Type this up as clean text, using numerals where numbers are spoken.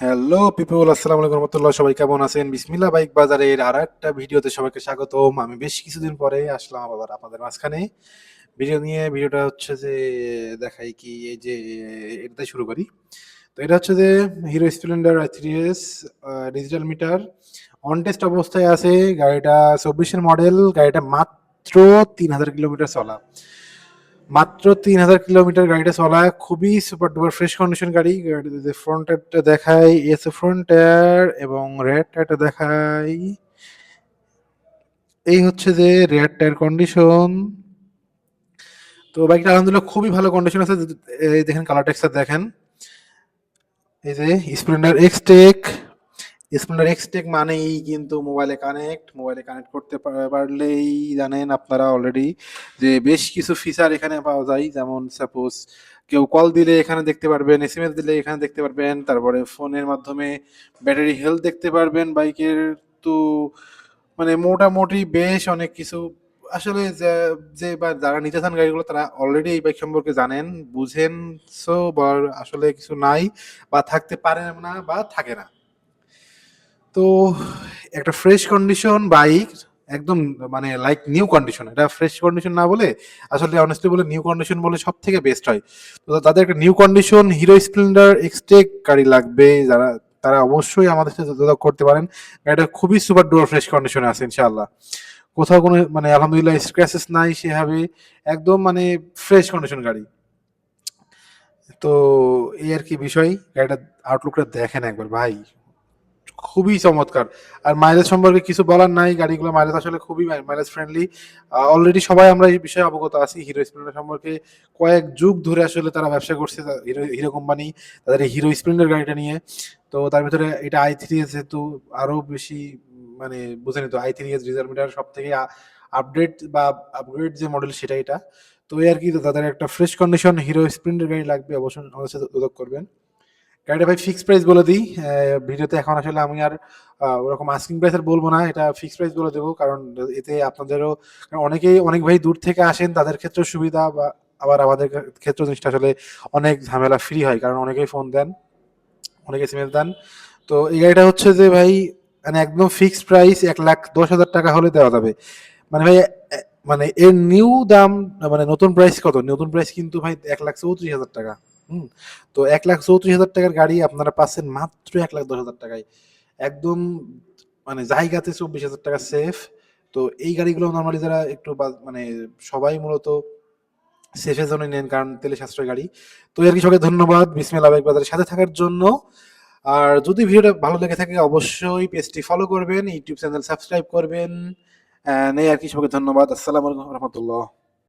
Hello people, আসসালামু আলাইকুম রহমতুল্লাহ। সবাই কেমন আছেন? বিসমিল্লাহ বাইক বাজারের আর একটা ভিডিওতে সবাইকে স্বাগতম। আমি বেশ কিছুদিন পরে আসলাম আবার আপনাদের মাঝখানে ভিডিও নিয়ে। ভিডিওটা হচ্ছে যে দেখাই কি, এই যে এটাতে শুরু করি। তো এটা হচ্ছে যে hero Splendor i3s digital meter on test অবস্থায় আছে। গাড়িটা 24-এর মডেল। গাড়িটা মাত্র 3000 কিলোমিটার চলা। মাত্র 3000 কিলোমিটার গাড়িটা চলা, খুবই সুপার ডুপার ফ্রেশ কন্ডিশন গাড়ি। গাড়িতে ফ্রন্ট টায়ারটা দেখাই, এসে ফ্রন্ট টায়ার এবং রেয়ার টায়ারটা দেখাই। এই হচ্ছে যে রেয়ার টায়ার কন্ডিশন। তো বাইকটা আলহামদুলিল্লাহ খুবই ভালো কন্ডিশন আছে। এই দেখেন কালার টেক্সচার দেখেন। এই যে Splendor X Tech. Splendor X Tech মানেই কিন্তু মোবাইলে কানেক্ট করতে পারলেই জানেন আপনারা অলরেডি যে বেশ কিছু ফিচার এখানে পাওয়া যায়। যেমন সাপোজ কেউ কল দিলে এখানে দেখতে পারবেন, এসএমএস দিলে এখানে দেখতে পারবেন, তারপরে ফোনের মাধ্যমে ব্যাটারি হেলথ দেখতে পারবেন বাইকের। তো মানে মোটামুটি বেশ অনেক কিছু। আসলে যে যে বা যারা নিতে চান গাড়িগুলো তারা অলরেডি এই বাইক সম্পর্কে জানেন, বুঝেন। সো আসলে কিছু নাই বা থাকতে পারে না বা থাকে না। তো একটা ফ্রেশ কন্ডিশন বাইক, একদম মানে লাইক নিউ কন্ডিশন। এটা ফ্রেশ কন্ডিশন না বলে আসলে অনেস্টলি বলে নিউ কন্ডিশন বলে সব থেকে বেস্ট হয়। তো তাদের একটা new condition hero Splendor Xtec গাড়ি লাগবে যারা, তারা অবশ্যই আমাদের সাথে যোগাযোগ করতে পারেন। গাড়িটা খুবই সুপার ডুপার ফ্রেশ কন্ডিশনে আছে ইনশাআল্লাহ। কোথাও কোনো মানে আলহামদুলিল্লাহ স্ক্র্যাচেস নাই সেভাবে, একদম মানে ফ্রেশ কন্ডিশন গাড়ি। তো এই আর কি বিষয়। গাড়িটা আউটলুকটা দেখেন একবার ভাই, খুবই চমৎকার। আর মাইলেজ সম্পর্কে কিছু বলার নাই, গাড়িগুলো মাইলেজ আসলে খুবই মাইলেজ ফ্রেন্ডলি। অলরেডি সবাই আমরা এই বিষয়ে অবগত আছি। হিরো স্প্লেন্ডার সম্পর্কে কয়েক যুগ ধরে আসলে তারা ব্যবসা করছে, হিরো হিরো কোম্পানি তাদের এই হিরো স্প্লেন্ডার গাড়িটা নিয়ে। তো তার ভিতরে এটা i3s যেহেতু আরো বেশি, মানে বুঝেনি তো, i3s ডিজেল মিটার সব থেকে আপডেট বা আপগ্রেড যে মডেল সেটা এটা। তো এই আর কি, তো তাদের একটা ফ্রেশ কন্ডিশন হিরো স্প্লেন্ডার গাড়ি লাগবে, অবশ্যই আমাদের সাথে যোগাযোগ করবেন। গাড়িটা ভাই ফিক্সড প্রাইস বলে দিই ভিডিওতে। এখন আসলে আমি আর ওরকম আস্কিং প্রাইস আর বলবো না, এটা ফিক্সড প্রাইস বলে দেবো। কারণ এতে আপনাদেরও, কারণ অনেকেই অনেক ভাই দূর থেকে আসেন, তাদের ক্ষেত্রেও সুবিধা, বা আবার আমাদের ক্ষেত্রে জিনিসটা আসলে অনেক ঝামেলা ফ্রি হয়, কারণ অনেকেই ফোন দেন, অনেকে এসএমএস দেন। তো এই গাড়িটা হচ্ছে যে ভাই মানে একদম ফিক্সড প্রাইস 1,10,000 টাকা হলে দেওয়া যাবে। মানে ভাই মানে এর নিউ দাম, মানে নতুন প্রাইস কত, নতুন প্রাইস কিন্তু ভাই 1,34,000 টাকা। হুম। তো 1,34,000 টাকার গাড়ি আপনারা পাচ্ছেন মাত্র 1,10,000 টাকায়। একদম মানে জায়গাতে 24,000 টাকা সেফ। তো এই গাড়িগুলো নর্মালি যারা একটু মানে সবাই মূলত সেফের জন্য নেন, কারণ তেলে সাশ্রয় গাড়ি। তো আর কি, সবাইকে ধন্যবাদ বিসমিল্লাহ বাইক বাজারের সাথে থাকার জন্য। আর যদি ভিডিওটা ভালো লেগে থাকে অবশ্যই পেজটি ফলো করবেন, ইউটিউব চ্যানেল সাবস্ক্রাইব করবেন। এই আর কি, সবাইকে ধন্যবাদ। আসসালামু আলাইকুম রহমতুল্লাহ।